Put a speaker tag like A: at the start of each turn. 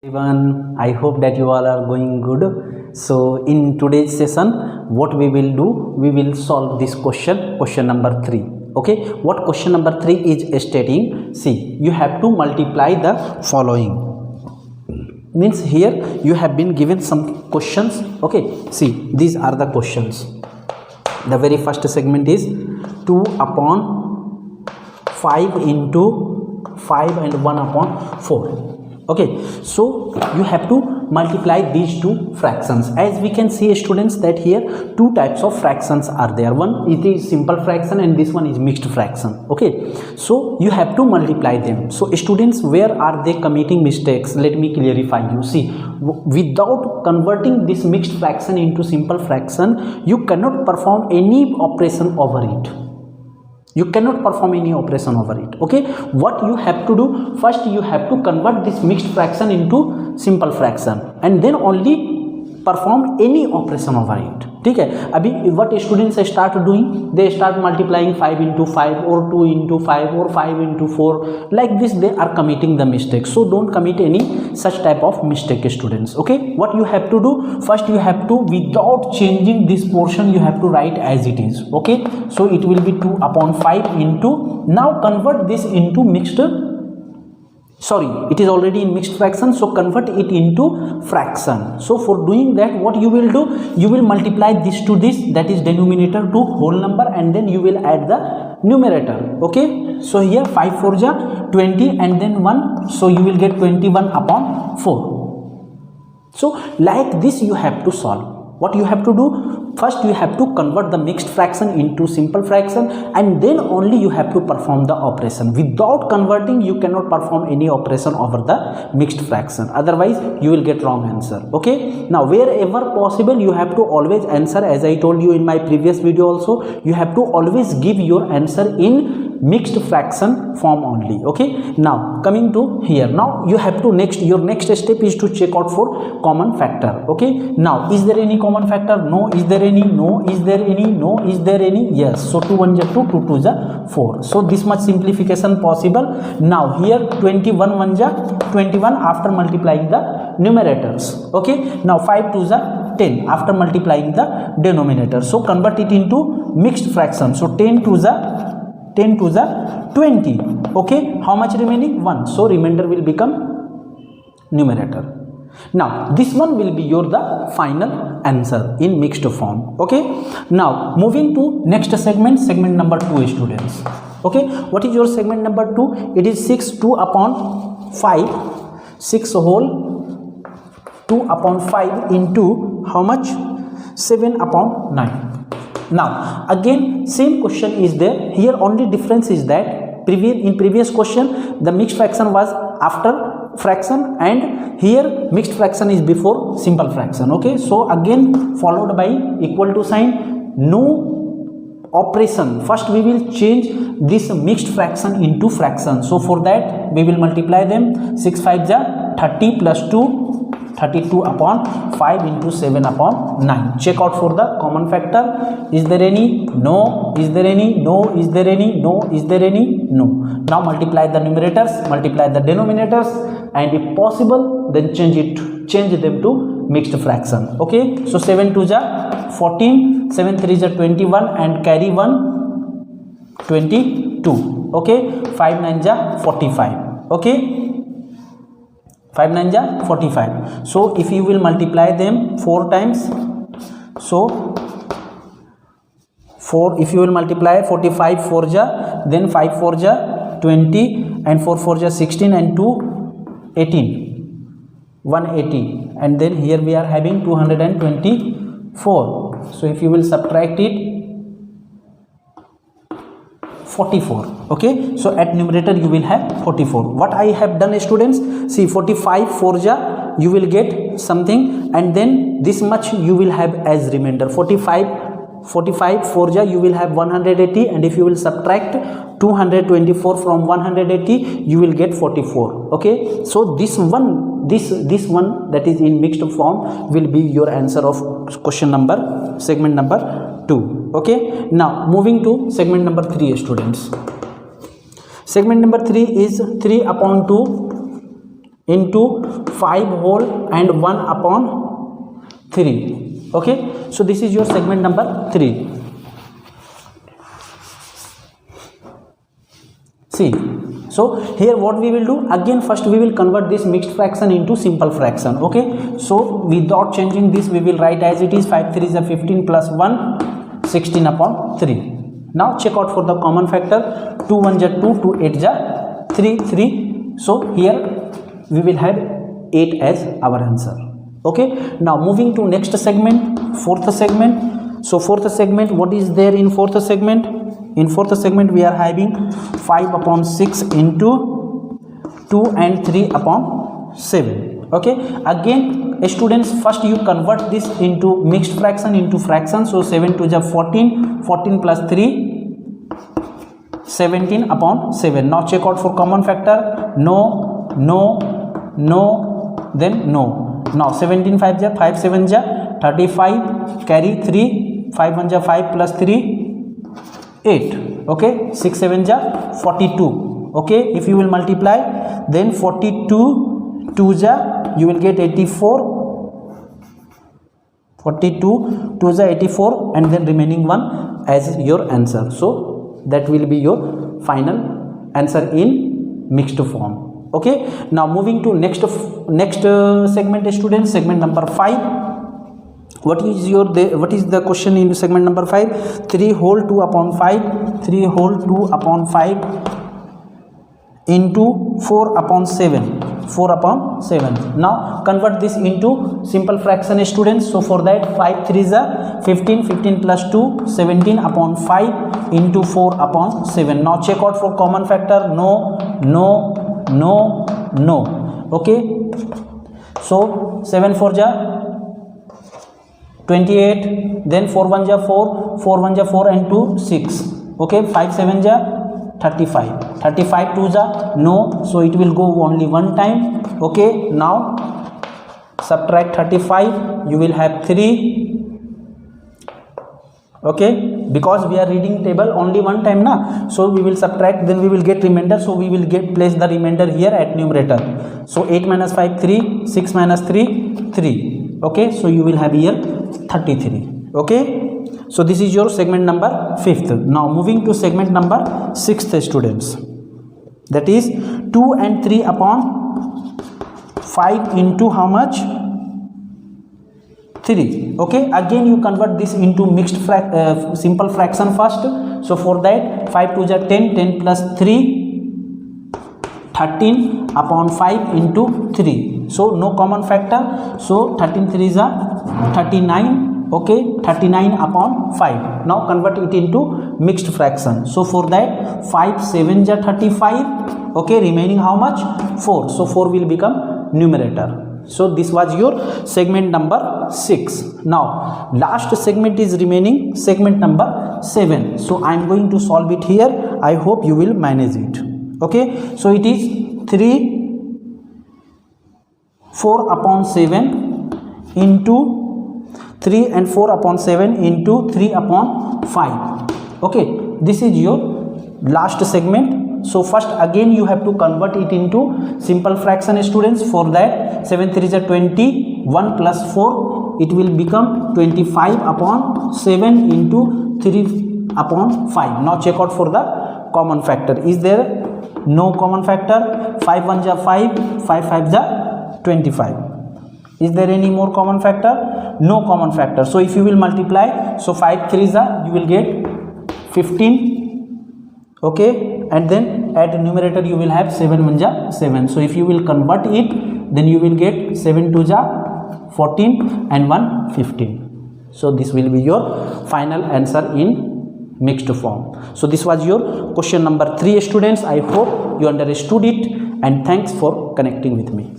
A: Everyone, I hope that you all are going good. So in today's session, what we will do, we will solve this question number 3. Okay, what question number 3 is stating? See, you have to multiply the following. Means here you have been given some questions. Okay, see, these are the questions. The very first segment is 2 upon 5 into 5 and 1 upon 4. Okay, so you have to multiply these two fractions. As we can see, students, that here two types of fractions are there. One it is simple fraction and this one is mixed fraction. Okay, so you have to multiply them. So students, where are they committing mistakes? Let me clarify you. See, without converting this mixed fraction into simple fraction, you cannot perform any operation over it. You cannot perform any operation over it. Okay, what you have to do, first you have to convert this mixed fraction into simple fraction and then only perform any operation over it. ठीक है, अभी what students start doing, they start multiplying 5 into 5 or 2 into 5 or 5 into 4, like this they are committing the mistake. So don't commit any such type of mistake, students. Okay, what you have to do, first you have to, without changing this portion, you have to write as it is. Okay, so it will be 2 upon 5 into, now convert this into mixed, sorry, it is already in mixed fraction, so convert it into fraction. So for doing that, what you will do, you will multiply this to this, that is denominator to whole number, and then you will add the numerator. Okay, so here 5 4 ja 20 and then 1, so you will get 21 upon 4. So like this you have to solve. What you have to do, first you have to convert the mixed fraction into simple fraction and then only you have to perform the operation. Without converting, you cannot perform any operation over the mixed fraction, otherwise you will get wrong answer. Okay, now wherever possible you have to always answer, as I told you in my previous video also, you have to always give your answer in mixed fraction form only. Okay, now coming to here, now you have to your next step is to check out for common factor. Okay, now is there any common factor? No. Is there any? No. Is there any? No. Is there any? Yes. So 2 1 ja 2, 2 2 ja 4. So this much simplification possible. Now here 21 1 ja 21 after multiplying the numerators. Okay, now 5 2 ja 10 after multiplying the denominator. So convert it into mixed fraction. So 10 2 ja 20. Okay, how much remaining? 1. So remainder will become numerator. Now this one will be your the final answer in mixed form. Okay, now moving to next segment, segment number 2, students. Okay, what is your segment number 2? It is 6 2 upon 5, 6 whole 2 upon 5 into how much? 7 upon 9. Now again same question is there. Here only difference is that in previous question the mixed fraction was after fraction and here mixed fraction is before simple fraction. Okay, so again followed by equal to sign, no operation. First we will change this mixed fraction into fraction. So for that we will multiply them. 6 5 ja 30 plus 2, 32 upon 5 into 7 upon 9. Check out for the common factor. Is there any? No. Is there any? No. Is there any? No. Is there any? No. Now multiply the numerators, multiply the denominators, and if possible then change them to mixed fraction. Okay, so 7 2 ja 14, 7 3 ja 21 and carry 1 22. Okay, 5 9 ja 45. Okay, 5 9 ja 45. So if you will multiply them 4 times, so 4, if you will multiply 45 4 ja, then 5 4 ja 20 and 4 4 ja 16 and 2 18, 180, and then here we are having 224. So if you will subtract it, 44. Okay, so at numerator you will have 44. What I have done, students, see 45 4 ja you will get something and then this much you will have as remainder. 45 4 ja you will have 180, and if you will subtract 224 from 180 you will get 44. Okay, so this one that is in mixed form will be your answer of question number segment number 2. Okay, now moving to segment number 3, students. Segment number 3 is 3 upon 2 into 5 whole and 1 upon 3. Okay, so this is your segment number 3. See, so here what we will do, again first we will convert this mixed fraction into simple fraction. Okay, so without changing this we will write as it is. 5 3 is a 15 plus 1, 16 upon 3. Now check out for the common factor. 2 1 is 2, 2 8 is 3, 3. So here we will have 8 as our answer. Okay, now moving to next segment, fourth segment. So fourth segment, what is there in fourth segment? In fourth segment we are having 5 upon 6 into 2 and 3 upon 7. Okay, again students, first you convert this into mixed fraction into fraction. So 7 to the 14, 14 plus 3, 17 upon 7. Now check out for common factor. No, no, no, then no. Now 17 5 ja 5 7 ja 35, carry 3, 5 1 ja 5 plus 3, 8. Okay, 6 7 ja 42. Okay, if you will multiply, then 42 2 ja you will get 84, 42 2 ja 84, and then remaining one as your answer. So that will be your final answer in mixed form. Okay, now moving to next segment students, segment number 5. What is the question in segment number 5? 3 whole 2 upon 5, 3 whole 2 upon 5 into 4 upon 7, 4 upon 7. Now convert this into simple fraction students. So for that 5 3 is a 15, 15 plus 2, 17 upon 5 into 4 upon 7. Now check out for common factor. No, no, no, no. Okay, so 7 4 ja 28, then 4 1 ja 4, 4 1 ja 4 and 2 6. Okay, 5 7 ja 35, 35 2 ja no, so it will go only one time. Okay, now subtract 35, you will have 3. Okay, because we are reading table only one time na, so we will subtract, then we will get remainder, so we will place the remainder here at numerator. So 8 minus 5 3, 6 minus 3 3. Okay, so you will have here 33. Okay, so this is your segment number 5th. Now moving to segment number 6th students, that is 2 and 3 upon 5 into how much? 3. Okay, again you convert this into mixed simple fraction first. So for that 5 2 is 10, 10 plus 3, 13 upon 5 into 3. So no common factor, so 13 3 is 39. Okay, 39 upon 5. Now convert it into mixed fraction. So for that 5 7 is 35. Okay, remaining how much? 4. So 4 will become numerator. So this was your segment number 6. Now last segment is remaining, segment number 7. So I am going to solve it here. I hope you will manage it. Okay, so it is 3 4 upon 7 into 3 and 4 upon 7 into 3 upon 5. Okay, this is your last segment. So first again you have to convert it into simple fraction students. For that 7 3 is 20, 1 plus 4, it will become 25 upon 7 into 3 upon 5. Now check out for the common factor. Is there no common factor? 5 1 is 5, 5 5 is 25. Is there any more common factor? No common factor. So if you will multiply, so 5 3 is you will get 15. Okay, and then at numerator you will have 7 1 ja 7. So if you will convert it, then you will get 7 2 ja 14 and 1 15. So this will be your final answer in mixed form. So this was your question number 3 students. I hope you understood it, and thanks for connecting with me.